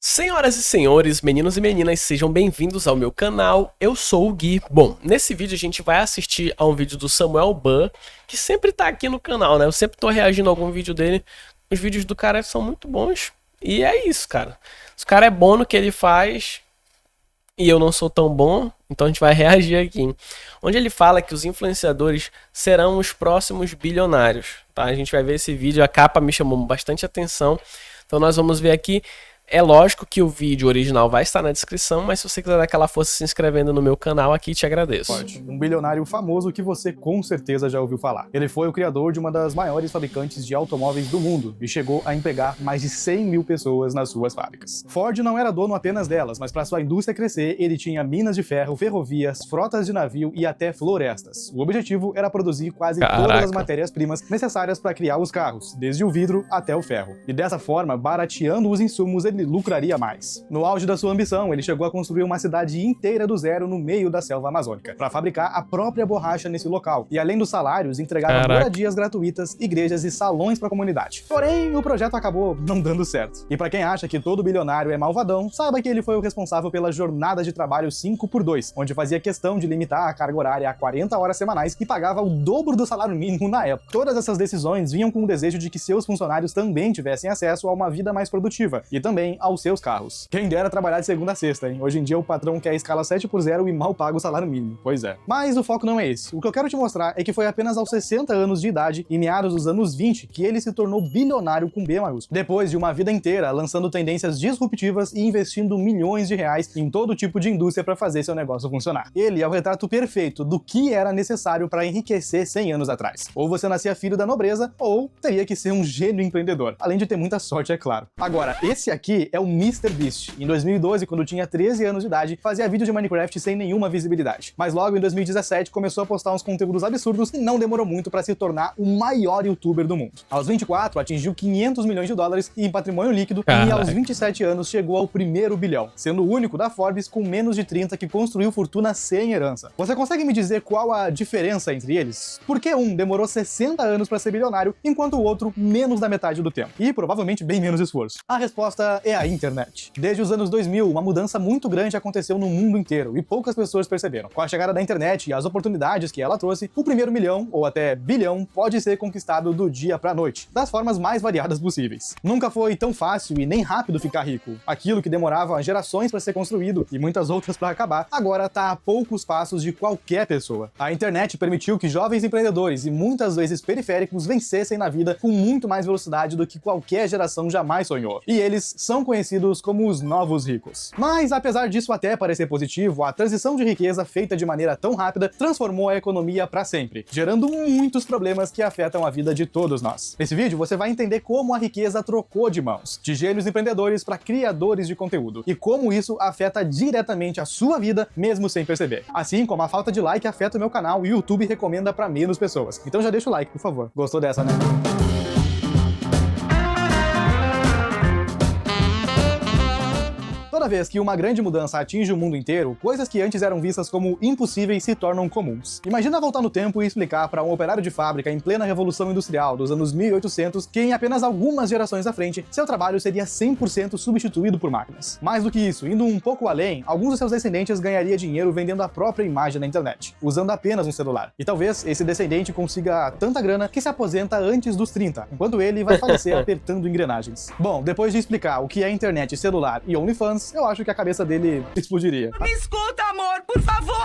Senhoras e senhores, meninos e meninas, sejam bem-vindos ao meu canal, eu sou o Gui. Bom, nesse vídeo a gente vai assistir a um vídeo do Samuel Ban, que sempre tá aqui no canal, né? Eu sempre tô reagindo a algum vídeo dele, os vídeos do cara são muito bons, e é isso, cara. Se o cara é bom no que ele faz, e eu não sou tão bom, então a gente vai reagir aqui. Onde ele fala que os influenciadores serão os próximos bilionários, tá? A gente vai ver esse vídeo, a capa me chamou bastante atenção, então nós vamos ver aqui. É lógico que o vídeo original vai estar na descrição, mas se você quiser dar aquela força se inscrevendo no meu canal aqui, te agradeço. Um bilionário famoso que você com certeza já ouviu falar. Ele foi o criador de uma das maiores fabricantes de automóveis do mundo e chegou a empregar mais de 100 mil pessoas nas suas fábricas. Ford não era dono apenas delas, mas para sua indústria crescer, ele tinha minas de ferro, ferrovias, frotas de navio e até florestas. O objetivo era produzir quase todas as matérias-primas necessárias para criar os carros, desde o vidro até o ferro. E dessa forma, barateando os insumos, ele lucraria mais. No auge da sua ambição, ele chegou a construir uma cidade inteira do zero no meio da selva amazônica, para fabricar a própria borracha nesse local. E além dos salários, entregava moradias gratuitas, igrejas e salões para a comunidade. Porém, o projeto acabou não dando certo. E para quem acha que todo bilionário é malvadão, saiba que ele foi o responsável pela jornada de trabalho 5x2, onde fazia questão de limitar a carga horária a 40 horas semanais e pagava o dobro do salário mínimo na época. Todas essas decisões vinham com o desejo de que seus funcionários também tivessem acesso a uma vida mais produtiva, e também aos seus carros. Quem dera trabalhar de segunda a sexta, hein? Hoje em dia o patrão quer a escala 7x0 e mal paga o salário mínimo. Pois é. Mas o foco não é esse. O que eu quero te mostrar é que foi apenas aos 60 anos de idade, em meados dos anos 20, que ele se tornou bilionário com B maiúsculo. Depois de uma vida inteira lançando tendências disruptivas e investindo milhões de reais em todo tipo de indústria para fazer seu negócio funcionar. Ele é o retrato perfeito do que era necessário para enriquecer 100 anos atrás. Ou você nascia filho da nobreza, ou teria que ser um gênio empreendedor. Além de ter muita sorte, é claro. Agora, esse aqui é o MrBeast. Em 2012, quando tinha 13 anos de idade, fazia vídeo de Minecraft sem nenhuma visibilidade. Mas logo em 2017 começou a postar uns conteúdos absurdos e não demorou muito para se tornar o maior youtuber do mundo. Aos 24, atingiu 500 milhões de dólares em patrimônio líquido e aos 27 anos chegou ao primeiro bilhão, sendo o único da Forbes com menos de 30 que construiu fortuna sem herança. Você consegue me dizer qual a diferença entre eles? Por que um demorou 60 anos para ser bilionário, enquanto o outro menos da metade do tempo? E provavelmente bem menos esforço. A resposta é a internet. Desde os anos 2000, uma mudança muito grande aconteceu no mundo inteiro e poucas pessoas perceberam. Com a chegada da internet e as oportunidades que ela trouxe, o primeiro milhão, ou até bilhão, pode ser conquistado do dia pra noite, das formas mais variadas possíveis. Nunca foi tão fácil e nem rápido ficar rico. Aquilo que demorava gerações para ser construído e muitas outras para acabar, agora tá a poucos passos de qualquer pessoa. A internet permitiu que jovens empreendedores e muitas vezes periféricos vencessem na vida com muito mais velocidade do que qualquer geração jamais sonhou. E eles são conhecidos como os novos ricos. Mas apesar disso até parecer positivo, a transição de riqueza feita de maneira tão rápida transformou a economia para sempre, gerando muitos problemas que afetam a vida de todos nós. Nesse vídeo você vai entender como a riqueza trocou de mãos, de gênios empreendedores para criadores de conteúdo, e como isso afeta diretamente a sua vida mesmo sem perceber. Assim como a falta de like afeta o meu canal e o YouTube recomenda para menos pessoas. Então já deixa o like, por favor. Gostou dessa, né? Toda vez que uma grande mudança atinge o mundo inteiro, coisas que antes eram vistas como impossíveis se tornam comuns. Imagina voltar no tempo e explicar para um operário de fábrica em plena Revolução Industrial dos anos 1800 que em apenas algumas gerações à frente, seu trabalho seria 100% substituído por máquinas. Mais do que isso, indo um pouco além, alguns dos seus descendentes ganhariam dinheiro vendendo a própria imagem na internet, usando apenas um celular. E talvez esse descendente consiga tanta grana que se aposenta antes dos 30, enquanto ele vai falecer apertando engrenagens. Bom, depois de explicar o que é internet, celular e OnlyFans, eu acho que a cabeça dele explodiria. Me escuta, amor, por favor!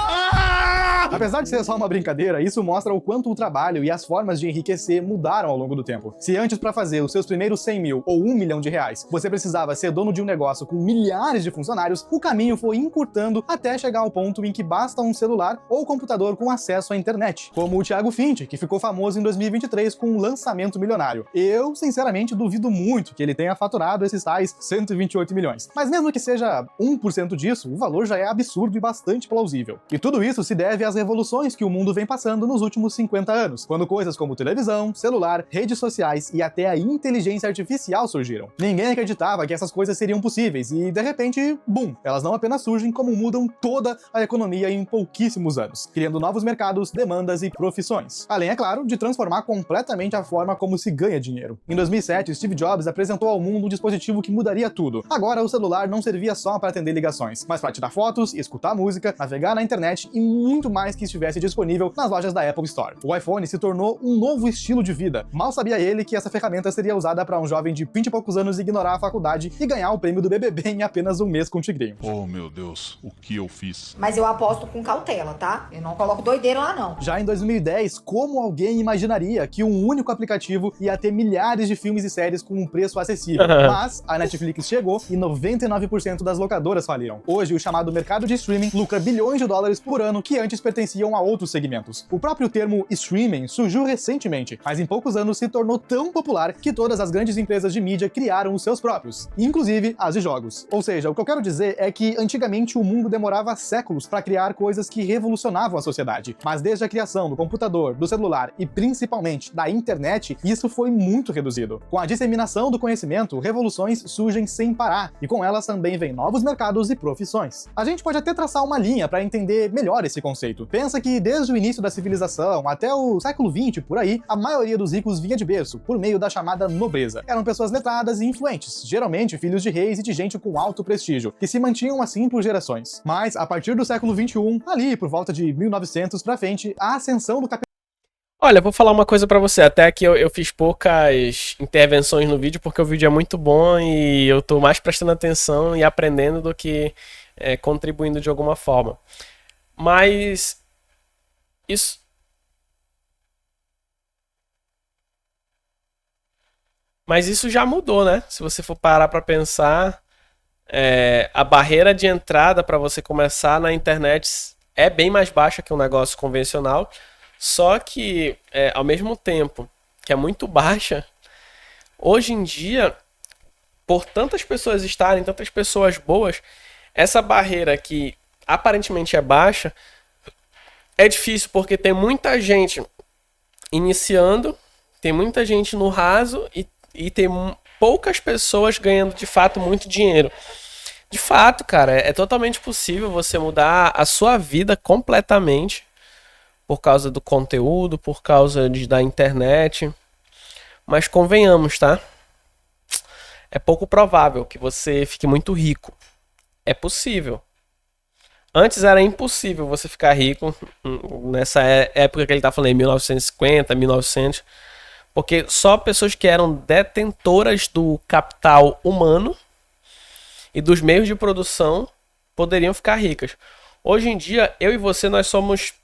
Apesar de ser só uma brincadeira, isso mostra o quanto o trabalho e as formas de enriquecer mudaram ao longo do tempo. Se antes, para fazer os seus primeiros 100 mil ou 1 milhão de reais, você precisava ser dono de um negócio com milhares de funcionários, o caminho foi encurtando até chegar ao ponto em que basta um celular ou computador com acesso à internet. Como o Thiago Finch, que ficou famoso em 2023 com um lançamento milionário. Eu, sinceramente, duvido muito que ele tenha faturado esses tais 128 milhões. Mas mesmo que seja seja 1% disso, o valor já é absurdo e bastante plausível. E tudo isso se deve às revoluções que o mundo vem passando nos últimos 50 anos, quando coisas como televisão, celular, redes sociais e até a inteligência artificial surgiram. Ninguém acreditava que essas coisas seriam possíveis e, de repente, bum! Elas não apenas surgem, como mudam toda a economia em pouquíssimos anos, criando novos mercados, demandas e profissões. Além, é claro, de transformar completamente a forma como se ganha dinheiro. Em 2007, Steve Jobs apresentou ao mundo um dispositivo que mudaria tudo. Agora, o celular não servia só para atender ligações, mas para tirar fotos, escutar música, navegar na internet e muito mais que estivesse disponível nas lojas da Apple Store. O iPhone se tornou um novo estilo de vida. Mal sabia ele que essa ferramenta seria usada para um jovem de 20 e poucos anos ignorar a faculdade e ganhar o prêmio do BBB em apenas um mês com o Tigrinho. Oh, meu Deus, o que eu fiz? Mas eu aposto com cautela, tá? Eu não coloco doideira lá, não. Já em 2010, como alguém imaginaria que um único aplicativo ia ter milhares de filmes e séries com um preço acessível? Mas a Netflix chegou e 99% das locadoras faliram. Hoje, o chamado mercado de streaming lucra bilhões de dólares por ano que antes pertenciam a outros segmentos. O próprio termo streaming surgiu recentemente, mas em poucos anos se tornou tão popular que todas as grandes empresas de mídia criaram os seus próprios, inclusive as de jogos. Ou seja, o que eu quero dizer é que antigamente o mundo demorava séculos para criar coisas que revolucionavam a sociedade, mas desde a criação do computador, do celular e principalmente da internet, isso foi muito reduzido. Com a disseminação do conhecimento, revoluções surgem sem parar, e com elas também vêm novos mercados e profissões. A gente pode até traçar uma linha para entender melhor esse conceito. Pensa que desde o início da civilização até o século XX, por aí, a maioria dos ricos vinha de berço, por meio da chamada nobreza. Eram pessoas letradas e influentes, geralmente filhos de reis e de gente com alto prestígio, que se mantinham assim por gerações. Mas, a partir do século XXI, ali por volta de 1900 pra frente, a ascensão do capitalismo. Olha, vou falar uma coisa pra você. Até que eu fiz poucas intervenções no vídeo, porque o vídeo é muito bom e eu tô mais prestando atenção e aprendendo do que contribuindo de alguma forma. Mas isso... Mas isso já mudou, né? Se você for parar pra pensar, a barreira de entrada para você começar na internet é bem mais baixa que um negócio convencional. Só que, ao mesmo tempo que é muito baixa, hoje em dia, por tantas pessoas estarem, tantas pessoas boas, essa barreira que aparentemente é baixa, é difícil porque tem muita gente iniciando, tem muita gente no raso e tem poucas pessoas ganhando de fato muito dinheiro. De fato, cara, é totalmente possível você mudar a sua vida completamente por causa do conteúdo, por causa da internet. Mas convenhamos, tá? É pouco provável que você fique muito rico. É possível. Antes era impossível você ficar rico, nessa época que ele tá falando, em 1950, 1900, porque só pessoas que eram detentoras do capital humano e dos meios de produção poderiam ficar ricas. Hoje em dia, eu e você, nós somos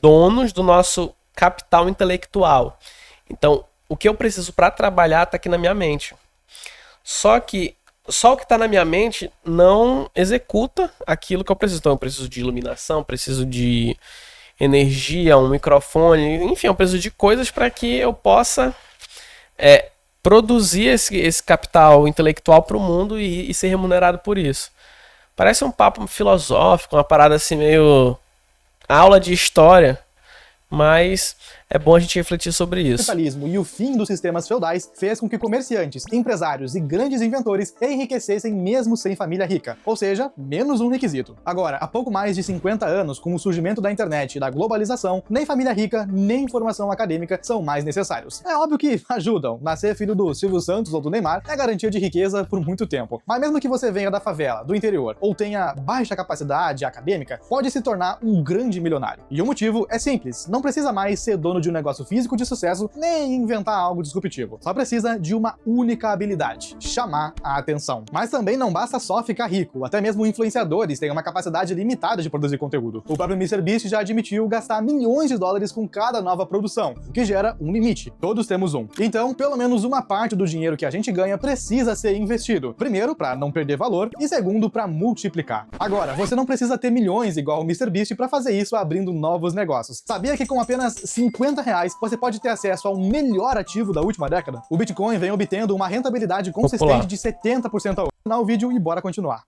donos do nosso capital intelectual. Então, o que eu preciso para trabalhar está aqui na minha mente. Só que só o que está na minha mente não executa aquilo que eu preciso. Então, eu preciso de iluminação, preciso de energia, um microfone, enfim, eu preciso de coisas para que eu possa produzir esse capital intelectual para o mundo e ser remunerado por isso. Parece um papo filosófico, uma parada assim meio aula de história, mas é bom a gente refletir sobre isso. O capitalismo e o fim dos sistemas feudais fez com que comerciantes, empresários e grandes inventores enriquecessem mesmo sem família rica, ou seja, menos um requisito. Agora, há pouco mais de 50 anos, com o surgimento da internet e da globalização, nem família rica, nem formação acadêmica são mais necessários. É óbvio que ajudam. Nascer filho do Silvio Santos ou do Neymar é garantia de riqueza por muito tempo. Mas mesmo que você venha da favela, do interior, ou tenha baixa capacidade acadêmica, pode se tornar um grande milionário. E o motivo é simples, não precisa mais ser dono de um negócio físico de sucesso, nem inventar algo disruptivo. Só precisa de uma única habilidade: chamar a atenção. Mas também não basta só ficar rico, até mesmo influenciadores têm uma capacidade limitada de produzir conteúdo. O próprio MrBeast já admitiu gastar milhões de dólares com cada nova produção, o que gera um limite. Todos temos um. Então, pelo menos uma parte do dinheiro que a gente ganha precisa ser investido. Primeiro, para não perder valor, e segundo, para multiplicar. Agora, você não precisa ter milhões igual o MrBeast para fazer isso abrindo novos negócios. Sabia que com apenas R$50 você pode ter acesso ao melhor ativo da última década? O Bitcoin vem obtendo uma rentabilidade consistente de 70% ao ano. Final o vídeo e bora continuar.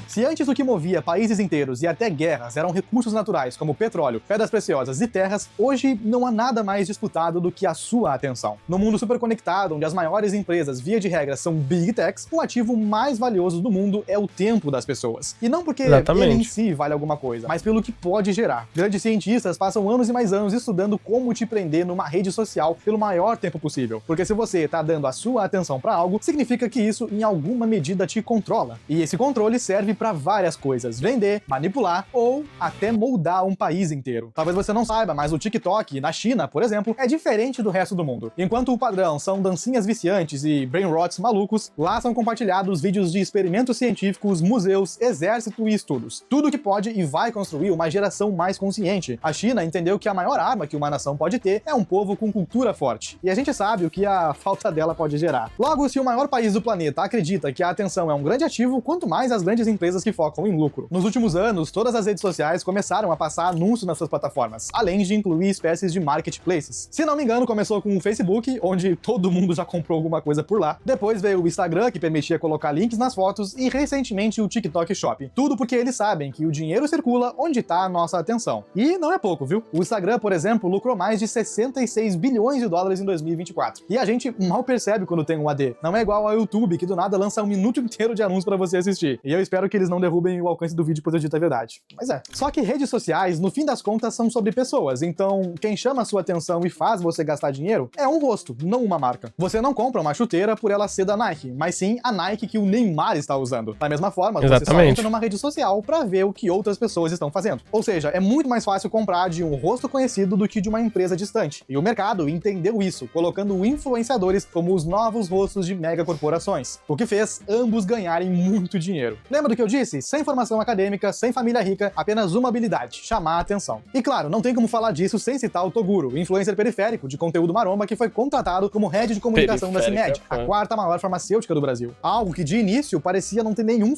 Se antes o que movia países inteiros e até guerras eram recursos naturais como petróleo, pedras preciosas e terras, hoje não há nada mais disputado do que a sua atenção. No mundo superconectado, onde as maiores empresas, via de regra, são Big Techs, o ativo mais valioso do mundo é o tempo das pessoas. E não porque ele em si vale alguma coisa, mas pelo que pode gerar. Grandes cientistas passam anos e mais anos estudando como te prender numa rede social pelo maior tempo possível. Porque se você está dando a sua atenção para algo, significa que isso em alguma medida te controla. E esse controle serve para várias coisas: vender, manipular ou até moldar um país inteiro. Talvez você não saiba, mas o TikTok, na China, por exemplo, é diferente do resto do mundo. Enquanto o padrão são dancinhas viciantes e brainrots malucos, lá são compartilhados vídeos de experimentos científicos, museus, exército e estudos. Tudo que pode e vai construir uma geração mais consciente. A China entendeu que a maior arma que uma nação pode ter é um povo com cultura forte. E a gente sabe o que a falta dela pode gerar. Logo, se o maior país do planeta acredita que a atenção é um grande ativo, quanto mais as grandes empresas que focam em lucro. Nos últimos anos, todas as redes sociais começaram a passar anúncios nas suas plataformas, além de incluir espécies de marketplaces. Se não me engano, começou com o Facebook, onde todo mundo já comprou alguma coisa por lá. Depois veio o Instagram, que permitia colocar links nas fotos, e recentemente o TikTok Shop. Tudo porque eles sabem que o dinheiro circula onde está a nossa atenção. E não é pouco, viu? O Instagram, por exemplo, lucrou mais de 66 bilhões de dólares em 2024. E a gente mal percebe quando tem um AD. Não é igual ao YouTube, que do nada lança um minuto inteiro de anúncio pra você assistir. E eu espero que eles não derrubem o alcance do vídeo por eu dito a verdade. Mas é. Só que redes sociais, no fim das contas, são sobre pessoas. Então, quem chama a sua atenção e faz você gastar dinheiro é um rosto, não uma marca. Você não compra uma chuteira por ela ser da Nike, mas sim a Nike que o Neymar está usando. Da mesma forma, você só entra numa rede social pra ver o que outras pessoas estão fazendo. Ou seja, é muito mais fácil comprar de um rosto conhecido do que de uma empresa distante. E o mercado entendeu isso, colocando influenciadores como os novos rostos de megacorporações, o que fez ambos ganharem muito dinheiro. Lembra do que eu disse? Sem formação acadêmica, sem família rica, apenas uma habilidade: chamar a atenção. E claro, não tem como falar disso sem citar o Toguro, influencer periférico de conteúdo maromba que foi contratado como head de comunicação da CIMED, a quarta maior farmacêutica do Brasil. Algo que de início parecia não ter nenhum.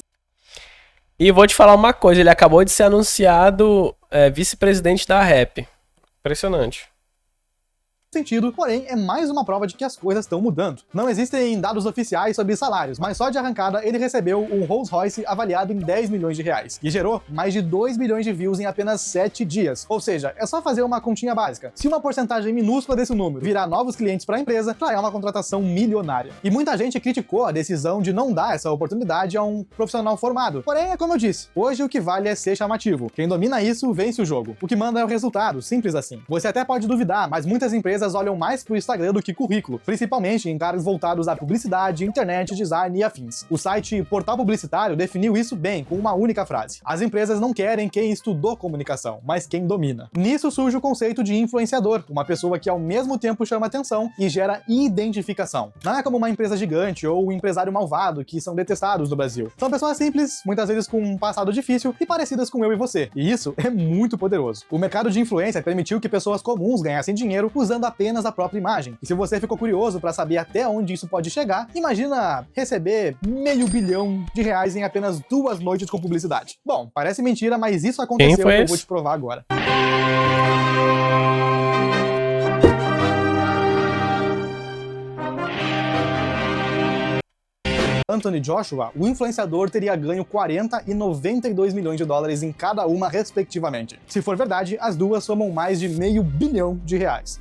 E vou te falar uma coisa, ele acabou de ser anunciado vice-presidente da Rap. Impressionante. Sentido, porém é mais uma prova de que as coisas estão mudando. Não existem dados oficiais sobre salários, mas só de arrancada ele recebeu um Rolls Royce avaliado em 10 milhões de reais e gerou mais de 2 milhões de views em apenas 7 dias. Ou seja, é só fazer uma continha básica. Se uma porcentagem minúscula desse número virar novos clientes para a empresa, já é uma contratação milionária. E muita gente criticou a decisão de não dar essa oportunidade a um profissional formado. Porém, é como eu disse, hoje o que vale é ser chamativo. Quem domina isso, vence o jogo. O que manda é o resultado, simples assim. Você até pode duvidar, mas muitas empresas olham mais pro Instagram do que currículo, principalmente em cargos voltados à publicidade, internet, design e afins. O site Portal Publicitário definiu isso bem, com uma única frase: as empresas não querem quem estudou comunicação, mas quem domina. Nisso surge o conceito de influenciador, uma pessoa que ao mesmo tempo chama atenção e gera identificação. Não é como uma empresa gigante ou um empresário malvado, que são detestados no Brasil. São pessoas simples, muitas vezes com um passado difícil e parecidas com eu e você. E isso é muito poderoso. O mercado de influência permitiu que pessoas comuns ganhassem dinheiro usando apenas a própria imagem. E se você ficou curioso para saber até onde isso pode chegar, imagina receber $500 milhão em apenas 2 noites com publicidade. Bom, parece mentira, mas isso aconteceu e eu vou te provar agora. Anthony Joshua, o influenciador teria ganho 40 e 92 milhões de dólares em cada uma, respectivamente. Se for verdade, as duas somam mais de $500 milhão.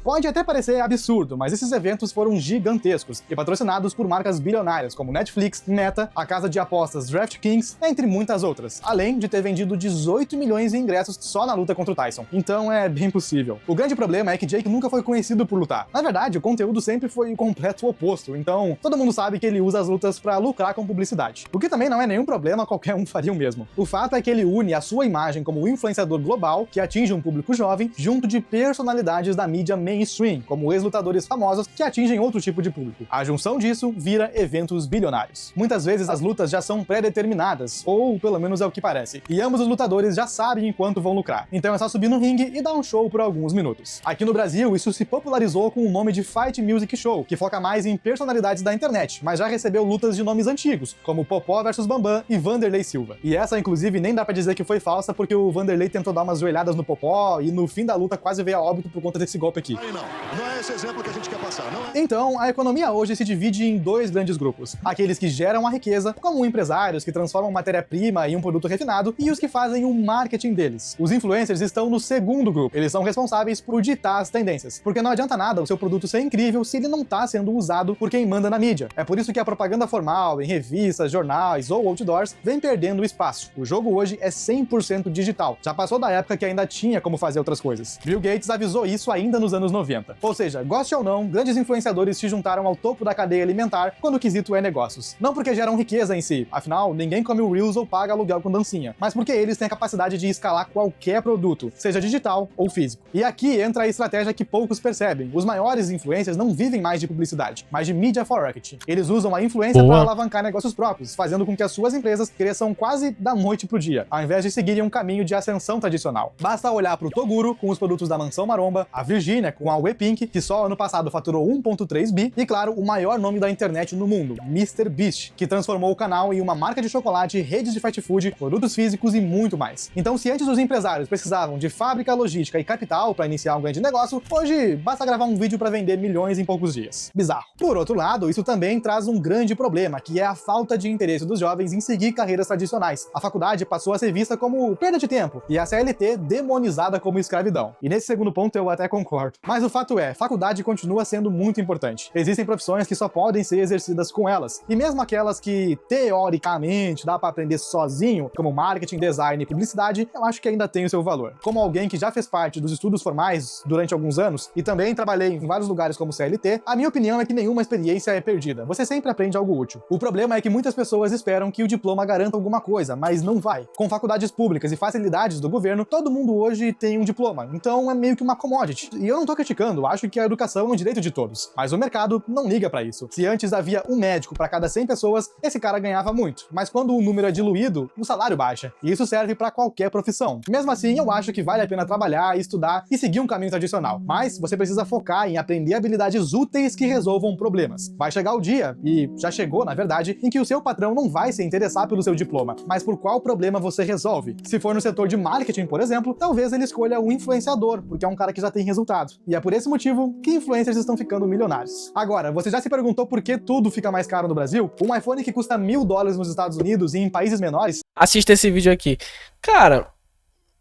Pode até parecer absurdo, mas esses eventos foram gigantescos e patrocinados por marcas bilionárias como Netflix, Meta, a casa de apostas DraftKings, entre muitas outras, além de ter vendido 18 milhões em ingressos só na luta contra o Tyson. Então é bem possível. O grande problema é que Jake nunca foi conhecido por lutar. Na verdade, o conteúdo sempre foi o completo oposto, então todo mundo sabe que ele usa as lutas pra lucrar com publicidade. O que também não é nenhum problema, qualquer um faria o mesmo. O fato é que ele une a sua imagem como influenciador global, que atinge um público jovem, junto de personalidades da mídia mainstream, como ex-lutadores famosos que atingem outro tipo de público. A junção disso vira eventos bilionários. Muitas vezes as lutas já são pré-determinadas, ou pelo menos é o que parece, e ambos os lutadores já sabem quanto vão lucrar. Então é só subir no ringue e dar um show por alguns minutos. Aqui no Brasil, isso se popularizou com o nome de Fight Music Show, que foca mais em personalidades da internet, mas já recebeu lutas de nomes antigos, como Popó versus Bambam e Vanderlei Silva. E essa, inclusive, nem dá pra dizer que foi falsa, porque o Vanderlei tentou dar umas joelhadas no Popó e no fim da luta quase veio a óbito por conta desse golpe aqui. Aí não é esse exemplo que a gente quer passar, não é? Então, a economia hoje se divide em dois grandes grupos. Aqueles que geram a riqueza, como empresários que transformam matéria-prima em um produto refinado, e os que fazem o marketing deles. Os influencers estão no segundo grupo. Eles são responsáveis por ditar as tendências. Porque não adianta nada o seu produto ser incrível se ele não tá sendo usado por quem manda na mídia. É por isso que a propaganda formal, em revistas, jornais ou outdoors, vem perdendo espaço. O jogo hoje é 100% digital. Já passou da época que ainda tinha como fazer outras coisas. Bill Gates avisou isso ainda nos anos 90. Ou seja, goste ou não, grandes influenciadores se juntaram ao topo da cadeia alimentar quando o quesito é negócios. Não porque geram riqueza em si, afinal, ninguém come o Reels ou paga aluguel com dancinha, mas porque eles têm a capacidade de escalar qualquer produto, seja digital ou físico. E aqui entra a estratégia que poucos percebem. Os maiores influencers não vivem mais de publicidade, mas de media for marketing. Eles usam a influência para alavancar negócios próprios, fazendo com que as suas empresas cresçam quase da noite pro dia, ao invés de seguirem um caminho de ascensão tradicional. Basta olhar pro Toguro, com os produtos da Mansão Maromba, a Virgínia, com a Wepink, que só ano passado faturou 1.3 bi, e claro, o maior nome da internet no mundo, MrBeast, que transformou o canal em uma marca de chocolate, redes de fast food, produtos físicos e muito mais. Então, se antes os empresários precisavam de fábrica, logística e capital para iniciar um grande negócio, hoje basta gravar um vídeo para vender milhões em poucos dias. Bizarro. Por outro lado, isso também traz um grande problema, que é a falta de interesse dos jovens em seguir carreiras tradicionais. A faculdade passou a ser vista como perda de tempo, e a CLT demonizada como escravidão. E nesse segundo ponto eu até concordo. Mas o fato é, faculdade continua sendo muito importante. Existem profissões que só podem ser exercidas com elas, e mesmo aquelas que, teoricamente, dá para aprender sozinho, como marketing, design e publicidade, eu acho que ainda tem o seu valor. Como alguém que já fez parte dos estudos formais durante alguns anos, e também trabalhei em vários lugares como CLT, a minha opinião é que nenhuma experiência é perdida. Você sempre aprende algo útil. O problema é que muitas pessoas esperam que o diploma garanta alguma coisa, mas não vai. Com faculdades públicas e facilidades do governo, todo mundo hoje tem um diploma, então é meio que uma commodity. E eu não tô criticando, acho que a educação é um direito de todos, mas o mercado não liga pra isso. Se antes havia um médico para cada 100 pessoas, esse cara ganhava muito, mas quando o número é diluído, o salário baixa, e isso serve pra qualquer profissão. Mesmo assim, eu acho que vale a pena trabalhar, estudar e seguir um caminho tradicional, mas você precisa focar em aprender habilidades úteis que resolvam problemas. Vai chegar o dia, e já chegou na verdade, em que o seu patrão não vai se interessar pelo seu diploma, mas por qual problema você resolve. Se for no setor de marketing, por exemplo, talvez ele escolha um influenciador, porque é um cara que já tem resultado. E é por esse motivo que influencers estão ficando milionários. Agora, você já se perguntou por que tudo fica mais caro no Brasil? Um iPhone que custa $1.000 nos Estados Unidos e em países menores? Assista esse vídeo aqui. Cara,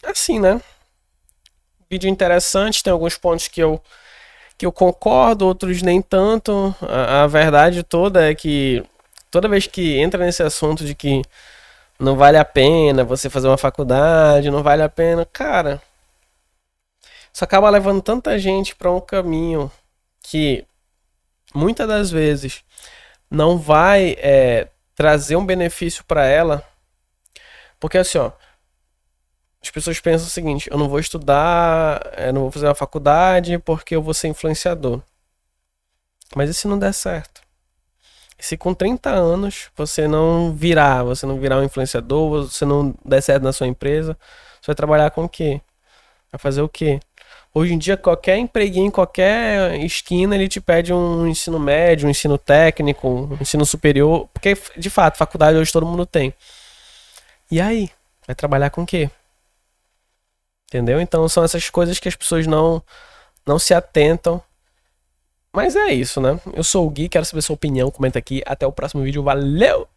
assim, né? Vídeo interessante, tem alguns pontos que eu concordo, outros nem tanto. A verdade toda é que toda vez que entra nesse assunto de que não vale a pena você fazer uma faculdade, não vale a pena, cara, isso acaba levando tanta gente para um caminho que muitas das vezes não vai trazer um benefício para ela, porque assim, ó, as pessoas pensam o seguinte: eu não vou estudar, eu não vou fazer uma faculdade porque eu vou ser influenciador. Mas e se não der certo? E se com 30 anos você não virar um influenciador, você não der certo na sua empresa, você vai trabalhar com o quê? Vai fazer o quê? Hoje em dia, qualquer empreguinho, em qualquer esquina, ele te pede um ensino médio, um ensino técnico, um ensino superior, porque, de fato, faculdade hoje todo mundo tem. E aí? Vai trabalhar com o quê? Entendeu? Então são essas coisas que as pessoas não se atentam. Mas é isso, né? Eu sou o Gui, quero saber sua opinião, comenta aqui. Até o próximo vídeo, valeu!